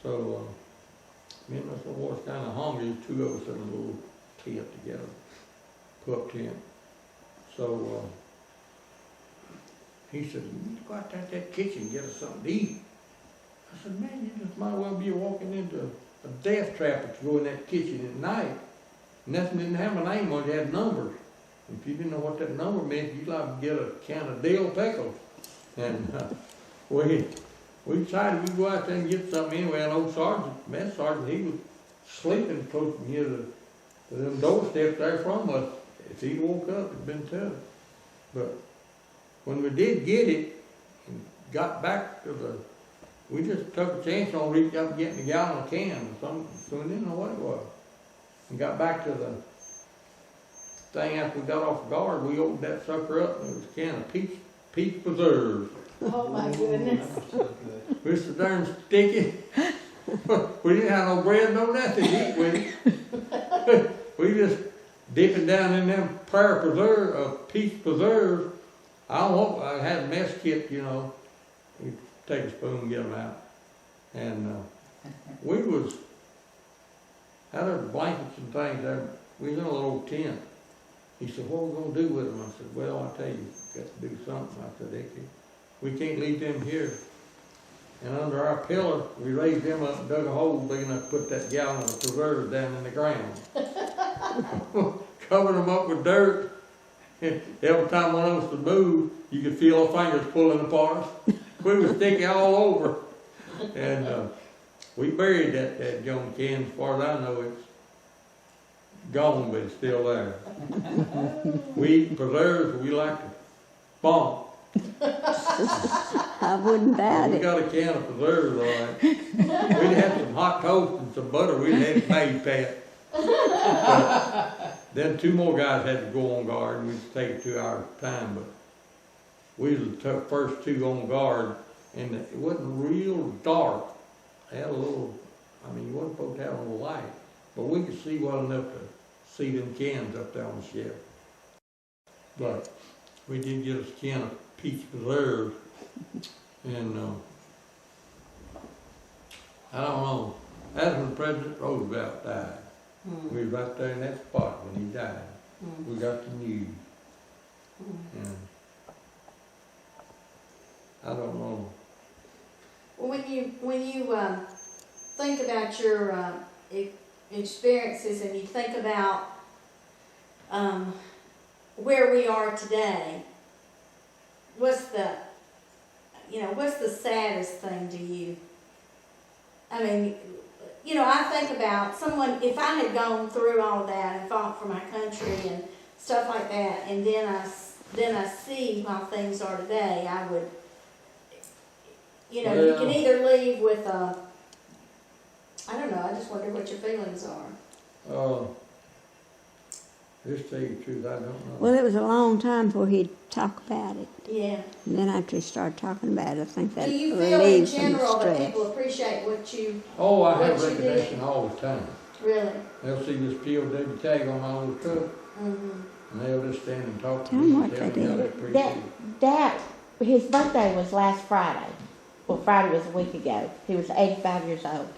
So, me and Mr. War was kind of hungry. Two of us in a little tent together, pup tent. So, he said, you need to go out there to that kitchen and get us something to eat. I said, man, you just might well be walking into a death trap if you go in that kitchen at night. And that didn't have a name on it, it had numbers. If you didn't know what that number meant, you'd like to get a can of dill pickles. And we decided we'd go out there and get something anyway. And old sergeant, mess sergeant, he was sleeping close from here to them doorsteps there from us. If he'd woke up, it'd been tough. But when we did get it and got back to we just took a chance on reaching up and getting a gallon of can or something, so we didn't know what it was. And got back to the thing after we got off guard, we opened that sucker up and it was a can of peach preserves. Oh my goodness. We was so darn sticky. We didn't have no bread, no nothing to eat with it. We just dipping down in them peach preserves. I had a mess kit, you know. We take a spoon and get them out. And we had our blankets and things there. We was in a little tent. He said, what are we going to do with them? I said, well, I tell you, got to do something. I said, we can't leave them here. And under our pillar, we raised them up and dug a hole big enough to put that gallon of preserves down in the ground. Covered them up with dirt. Every time one of us would move, you could feel our fingers pulling apart. We were sticky all over. And we buried that Joan can. As far as I know, it's gone, but it's still there. We eat preserves, we like to bump. I wouldn't doubt We it. got a can of preserves, all right. We'd had some hot toast and some butter. We'd had it made, Pat. Then two more guys had to go on guard, and we used to take a 2 hour time, but we was the first two on guard, and it wasn't real dark. It had a little, I mean, you wasn't supposed to have a light, but we could see well enough to see them cans up there on the shelf. But we did get us a can of peach preserves, and I don't know, that's when President Roosevelt died. We was right there in that spot when he died. We got the news. And I don't know. Well, when you think about your experiences and you think about where we are today, what's the saddest thing to you? I mean, I think about someone, if I had gone through all that and fought for my country and stuff like that, and then I see how things are today, I would, you can either leave with I don't know, I just wonder what your feelings are. Just tell you the truth, I don't know. Well, it was a long time before he'd talk about it. Yeah. And then after he started talking about it, I think that Do you feel in relieved some general that stress. people appreciate what you Oh, I have what you recognition all the time. really? They'll see this POW tag on my old truck, Mm-hmm. and they'll just stand and talk to Tell me. 'em and what tell they me how did. appreciate it. His birthday was last Friday. Well, Friday was a week ago. He was 85 years old.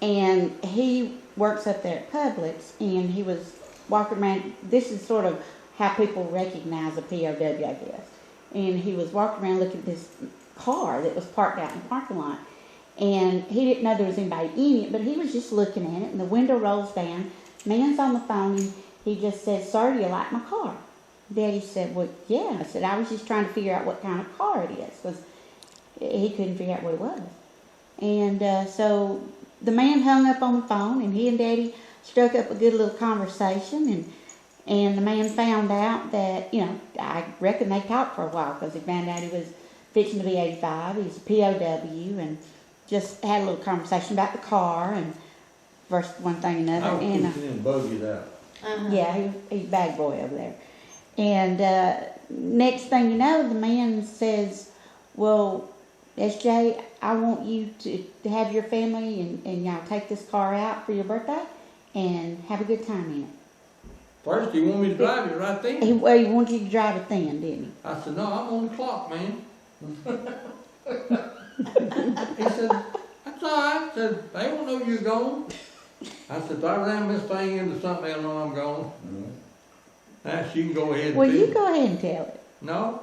And he works up there at Publix, and he was walking around. This is sort of how people recognize a POW, I guess. And he was walking around looking at this car that was parked out in the parking lot. And he didn't know there was anybody in it, but he was just looking at it, and the window rolls down. Man's on the phone, and he just said, "Sir, do you like my car?" Daddy said, "Well, yeah." I said, "I was just trying to figure out what kind of car it is," because he couldn't figure out what it was. And so the man hung up on the phone, and he and Daddy struck up a good little conversation, and the man found out that, I reckon they talked for a while, because he found out he was fixing to be 85, he's a POW, and just had a little conversation about the car, and first one thing and I another. was And pushing and buggied out. yeah, he's a bad boy over there. And next thing you know, the man says, "Well, SJ, I want you to have your family and y'all take this car out for your birthday and have a good time in it." First, he wanted me to drive it right then. He wanted you to drive it then, didn't he? I said, "No, I'm on the clock, man." He said, "That's all right." I said, "They won't know you're gone." I said, "If I ram this thing into something, they'll know I'm gone." Now, you can go ahead and Well, do you it. go ahead and tell it. No,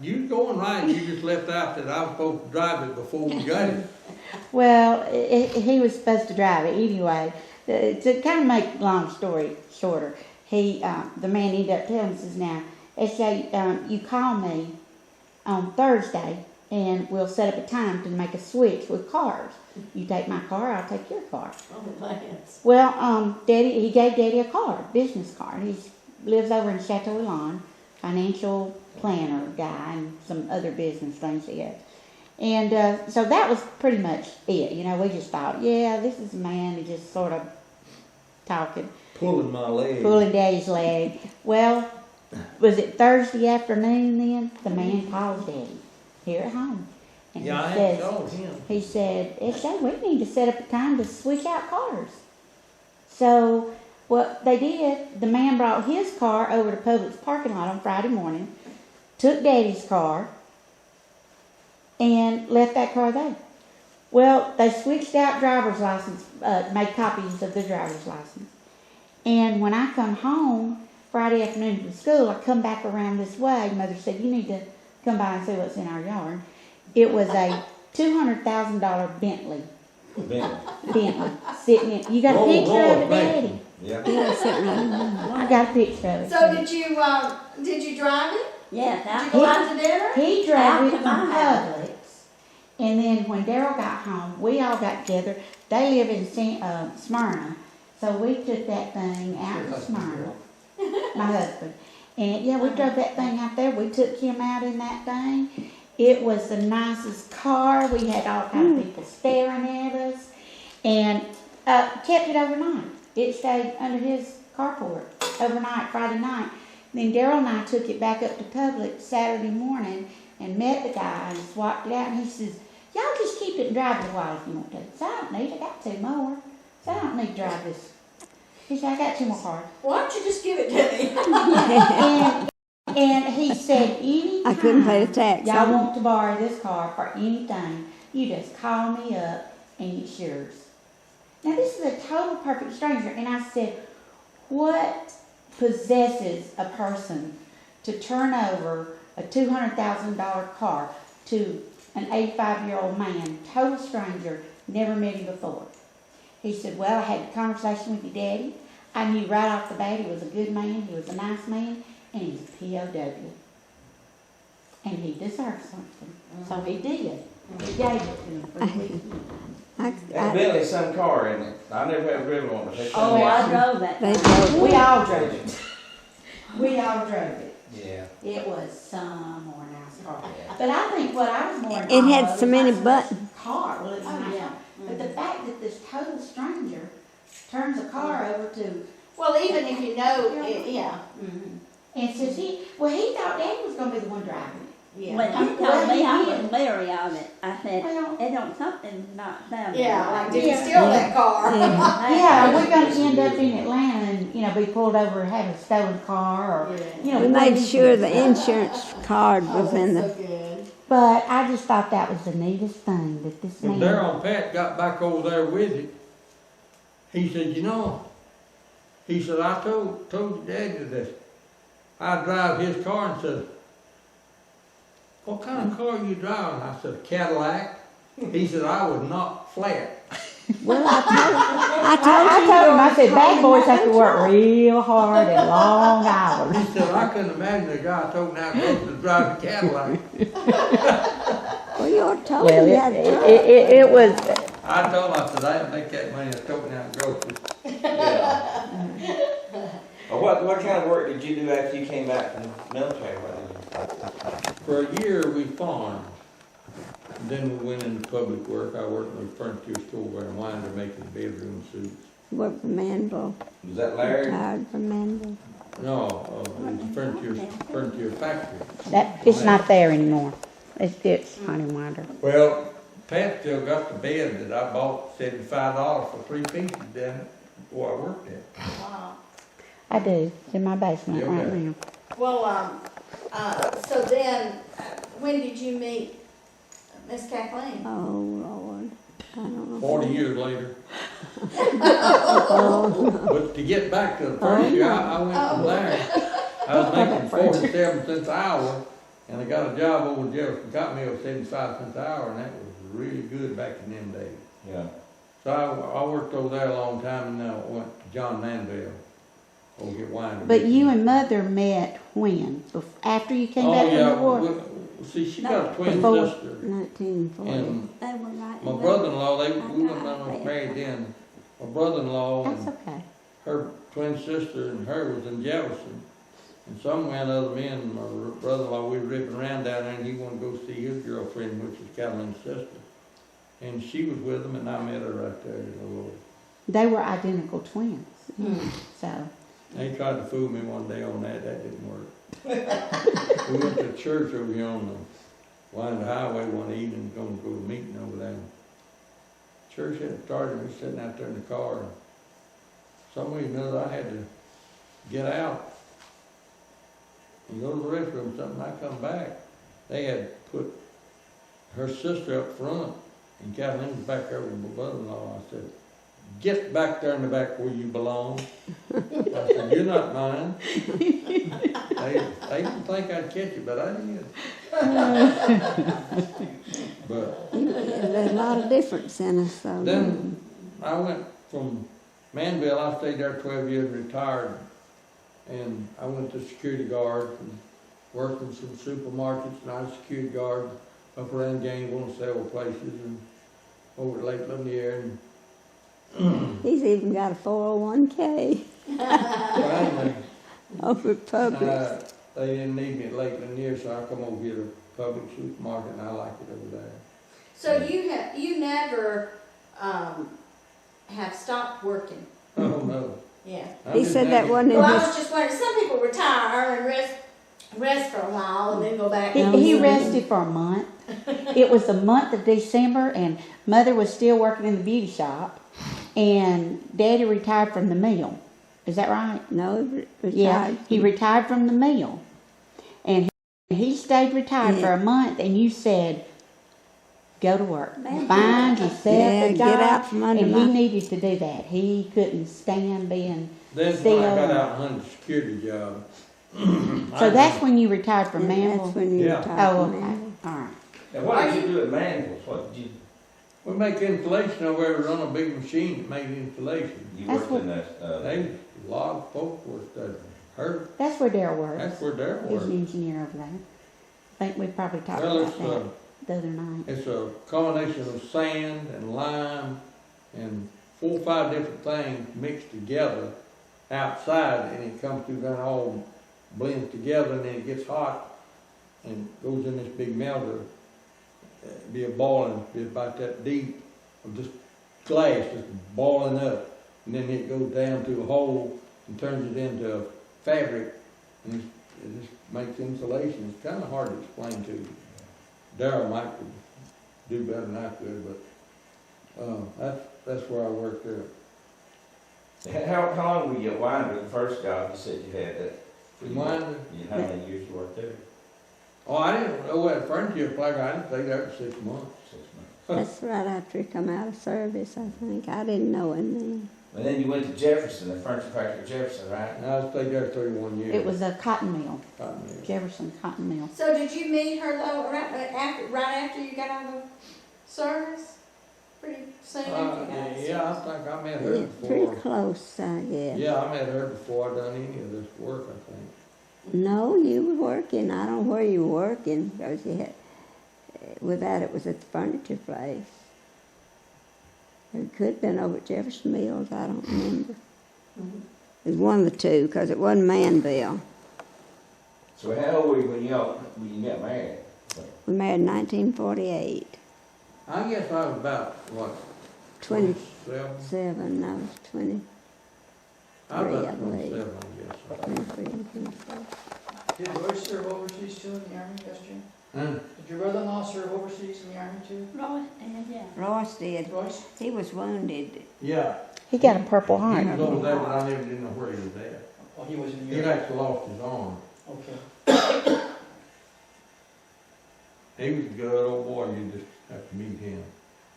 you going right. You just left out that I was supposed to drive it before we got it. Well, he was supposed to drive it anyway. To kind of make a long story shorter, the man ended up telling me, says, "Now, SJ, you call me on Thursday and we'll set up a time to make a switch with cars. You take my car, I'll take your car." Oh, thanks. Well, he gave Daddy a car, business card. He lives over in Chateau Elan, financial planner guy, and some other business things he has. And so that was pretty much it. We just thought, yeah, this is a man who just sort of talking, Pulling my leg. pulling Daddy's leg. Well, was it Thursday afternoon then? The man calls Daddy here at home. And Yeah, I he had says, called him. he said, "SJ, we need to set up a time to switch out cars." So what they did, the man brought his car over to Publix parking lot on Friday morning, took Daddy's car, and left that car there. Well, they switched out driver's license, made copies of the driver's license. And when I come home Friday afternoon from school, I come back around this way. Mother said, "You need to come by and see what's in our yard." It was a $200,000 Bentley sitting in. You got a Oh, picture Lord, of it, thank Daddy? Yeah. Yeah, sitting right in there. I got a picture of it. So did you drive it? Yes, Did you go out to dinner? He drove Out it to from my house. Publix. And then when Darrell got home, we all got together. They live in Smyrna. So we took that thing out to Smyrna, my husband. And yeah, we drove that thing out there. We took him out in that thing. It was the nicest car. We had all kinds of people staring at us. And kept it overnight. It stayed under his carport overnight, Friday night. Then Darrell and I took it back up to Publix Saturday morning and met the guy and swapped it out. And he says, y'all just keep it and drive it a while if you want to. So I don't need it. I got 2 more. So I don't need to drive this. He said, I got 2 more cars. Why don't you just give it to me? And he said, anytime I couldn't pay the tax y'all on it. want to borrow this car for anything, you just call me up and it's yours. Now this is a total perfect stranger. And I said, what possesses a person to turn over a $200,000 car to an 85-year-old man, total stranger, never met him before? He said, well, I had a conversation with your daddy. I knew right off the bat he was a good man, he was a nice man, and he was a POW. And he deserved something. So he did. He gave it to him for the weekend. That Bentley's some car, isn't it? I never have driven one, but they Oh, tell me I it's- drove that. They drove We it. all drove it. We all drove it. Yeah. It was some more nice car. Yeah. But I think what I was more It involved had with so was many not so much buttons. car. Well, it's a nice yeah. car. But the fact that this total stranger turns a car over to, Well, even if you know, yeah. and says he thought Daddy was gonna be the one driving it. Yeah. When you Well, told me I he did. was Mary on it, I said, Well, it don't something not sound Yeah, right. like, did you steal that car? yeah, we're gonna end up in Atlanta and, be pulled over having a stolen car or, We made sure the insurance card was in So the, good. But I just thought that was the neatest thing that this When man. Darrell and Pat got back over there with it, he said, he said, I told your daddy that I drive his car, and said, what kind of car you driving? I said, Cadillac. He said, I was not flat. well, I I told told him, I you. said, bad boys have to work real hard and long hours. He said, I couldn't imagine a guy toting out groceries to drive a Cadillac. Well, you're told Well, you had to drive. it was, I told him, I said, I didn't make that money toting out groceries. Yeah. Well, what kind of work did you do after you came back from the military? What did you- For a year, we farmed. Then we went into public work. I worked in a furniture store where in Winder making bedroom suits. Worked for Manville, Was that Larry? retired from Manville. No, it was a furniture factory. it's not there anymore. It's Honey Winder. Well, Pat still got the bed that I bought $75 for 3 pieces down where I worked at. Wow. I do. It's in my basement Yeah, right okay. now. Well, so then, when did you meet Miss Kathleen? Oh, Lord. I don't know. 40 years later. Oh, But to get back to the furniture, I went from there. I was making 47 cents an hour, and I got a job over in Jefferson Cotton Mill, 75 cents an hour, and that was really good back in them days. Yeah. So I worked over there a long time, and then I went to John Manville over here at Winder. But you and Mother met when? After you came back Oh, from yeah, the war? see, she got a twin Before. sister, 1940. and They were right. my brother-in-law, we weren't married then. My brother-in-law That's and okay. her twin sister and her was in Jefferson. And somewhere or other, me and my brother-in-law, we were ripping around down there, and he wanted to go see his girlfriend, which is Caroline's sister. And she was with him, and I met her right there in the Lord. They were identical twins. So, They tried to fool me one day on that didn't work. We went to church over here on the Winder Highway one evening, going to go to a meeting over there. Church had started, we were sitting out there in the car, and some way or another, I had to get out and go to the restroom or something. I come back, they had put her sister up front, and Kathleen was back there with my brother-in-law. I said, get back there in the back where you belong. I said, you're not mine. They didn't think I'd catch it, but I did. But There's a lot of difference in us, though. then I went from Manville, I stayed there 12 years, retired, and I went to security guard and worked in some supermarkets, and I was security guard up around Gainesville and several places, and over at Lake Lanier. And He's even got a 401k finally, over at Publix. they didn't need me at Lake Lanier, so I come over here to Public Supermarket, and I like it over there. So you never, have stopped working? Oh, no. Yeah. I'm He just said that thinking- wasn't in Well, I his, was just wondering, some people retire and rest for a while and then go back. He, No, he he rested for a month. It was the month of December, and Mother was still working in the beauty shop, and Daddy retired from the mill. Is that right? no, Yeah, retired. he retired from the mill, and he stayed retired for a month. And you said, "Go to work, find yourself Yeah, a get job." out from under and my- he needed to do that. He couldn't stand being. That's when I got out and hunted a security job. So that's when you retired from Yeah, Manville. that's when you Yeah. retired Oh, from okay. Manville. All right. And what did you do at Manuel's? What did you, We make insulation over there, run a big machine that made insulation. you That's worked what- in that, They, a lot of folks worked there. Her, That's where Darrell works. that's where they're He's an working. engineer over there. I think we probably talked Well, about it's, that the other night. it's a combination of sand and lime and 4 or 5 different things mixed together outside, and it comes through there and all blends together, and then it gets hot and goes in this big melter. Be a boiling, be about that deep of just glass just boiling up, and then it goes down through a hole and turns it into fabric, and it just makes insulation. It's kind of hard to explain to you. Darrell might do better than I could, but that's where I work there. how long were you at Winder, the first job you said you had that? Winder? How many years you worked there? Oh, I didn't know what furniture place. I didn't stay there for 6 months. 6 months. That's right after he come out of service, I think. I didn't know him then. And then you went to Jefferson, the furniture factory at Jefferson, right? And I stayed there 31 years. It was a cotton mill, Cotton mill. Jefferson Cotton Mill. So did you meet her though right after you got out of service? Pretty soon after you got out of service? Yeah, I think I met her Yeah, pretty before. close, I guess. Yeah, I met her before I done any of this work, I think. No, you were working. I don't know where you were working, because you had, with that it was at the furniture place. It could have been over at Jefferson Mills, I don't remember. It was one of the two, because it wasn't Manville. So how old were you when you got married? We married in 1948. I guess I was about, what, 27, 27? I was 20, I was I about believe. 27, I guess. 23 and 24. Did Roy serve overseas too in the army, yes, Jim? Huh? Did your brother-in-law serve overseas in the army too? Roy, and yeah. Royce did. Royce? He was wounded. Yeah, He got a Purple he Heart. was over there, but I never didn't know where he was at. Oh, he was in He Europe. actually lost his arm. Okay. He was a good old boy, you just have to meet him.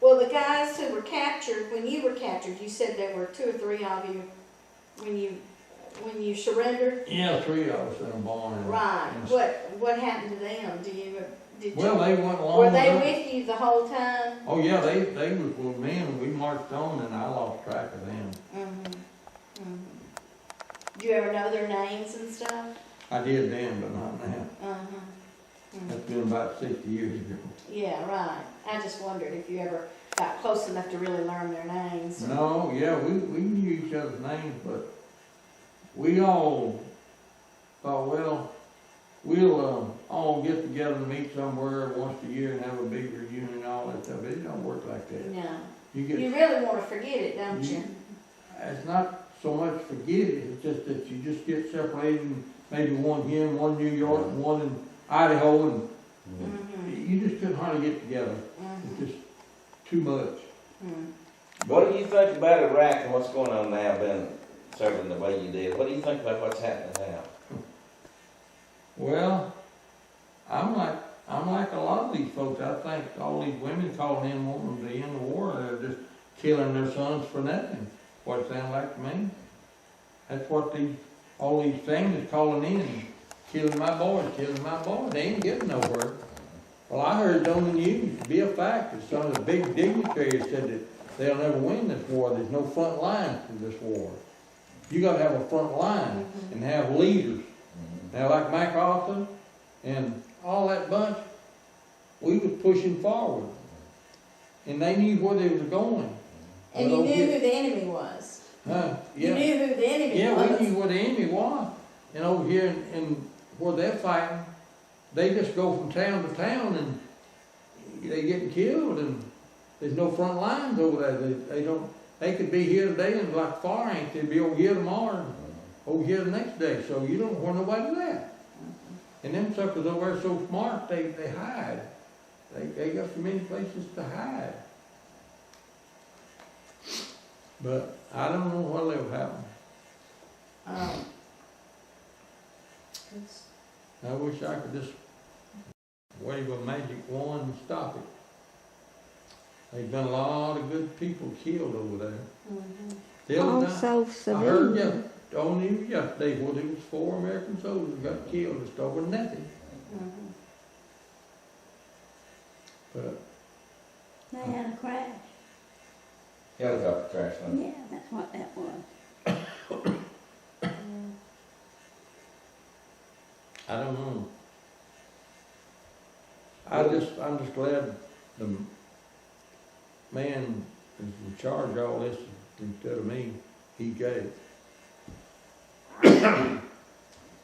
Well, the guys who were captured, when you were captured, you said there were 2 or 3 of you when you surrendered. Yeah, 3 of us in a barn. Right. And- what happened to them? Well, they went along were with they us. with you the whole time? Oh, yeah, they was with me, and we marched on, and I lost track of them. Do you ever know their names and stuff? I did then, but not now. That's been about 60 years ago. Yeah, right. I just wondered if you ever got close enough to really learn their names. No, yeah, we knew each other's names, but we all thought, well, we'll all get together and meet somewhere once a year and have a big reunion and all that stuff. It don't work like that. No. You You get, really want to forget it, don't you? it's not so much forget it, it's just that you just get separated, and maybe one here, and one in New York, and one in Idaho, and you just couldn't hardly get together. It's just too much. What do you think about Iraq and what's going on now, being serving the way you did? What do you think about what's happening now? Well, I'm like a lot of these folks. I think all these women calling in wanting to end the war, they're just killing their sons for nothing. What it sounds like to me. That's what all these families calling in, killing my boys. They ain't getting nowhere. Well, I heard on the news, to be a fact, that some of the big dignitaries said that they'll never win this war. There's no front line for this war. You got to have a front line and have leaders. Now, like MacArthur and all that bunch, we was pushing forward, and they knew where they was going. And you knew who the enemy was. Huh? You Yeah. knew who the enemy Yeah, was. we knew where the enemy was. And over here in where they're fighting, they just go from town to town and they getting killed, and there's no front lines over there. They don't they could be here today and like far ain't, they'd be over here tomorrow and over here the next day, so you don't know where nobody's at. And them suckers over there so smart, they hide. They got so many places to hide. But I don't know what'll happen. It's, I wish I could just wave a magic wand and stop it. There's been a lot of good people killed over there. The other night, Also, I heard civilian. on the news yesterday, well, there was 4 American soldiers got killed just over nothing. But They had a crash. Helicopter crash, huh? Yeah, that's what that was. I don't know. I'm just glad the man who's in charge of all this instead of me, he got it.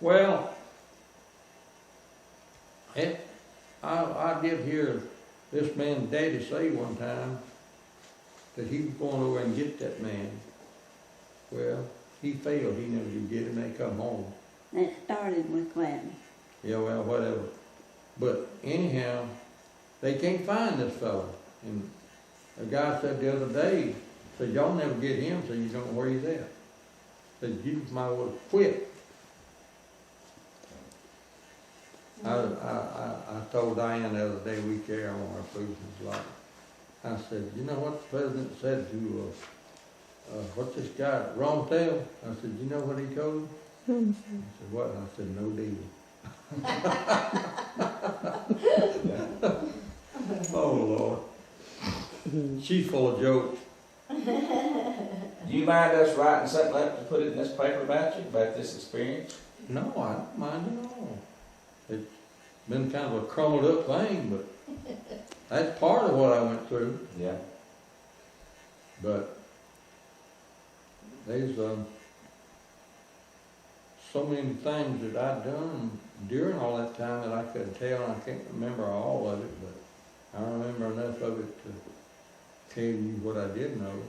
Well, I did hear this man's daddy say one time that he was going over and get that man. Well, he failed. He never did get him. They come home. It started with Gladys. Yeah, well, whatever. But anyhow, they can't find this fellow. And a guy said the other day, said, y'all never get him, so you don't know where he's at. Said, you might well quit. I told Diane the other day, we carry on our food his life. I said, you know what the president said to, what's this guy, Ron Tail? I said, you know what he told him? He said, what? I said, no deal. Oh, Lord. She's full of jokes. Do you mind us writing something up to put it in this paper about you, about this experience? No, I don't mind at all. It's been kind of a crumbled up thing, but that's part of what I went through. Yeah. But there's so many things that I've done during all that time that I couldn't tell, and I can't remember all of it, but I remember enough of it to tell you what I did know.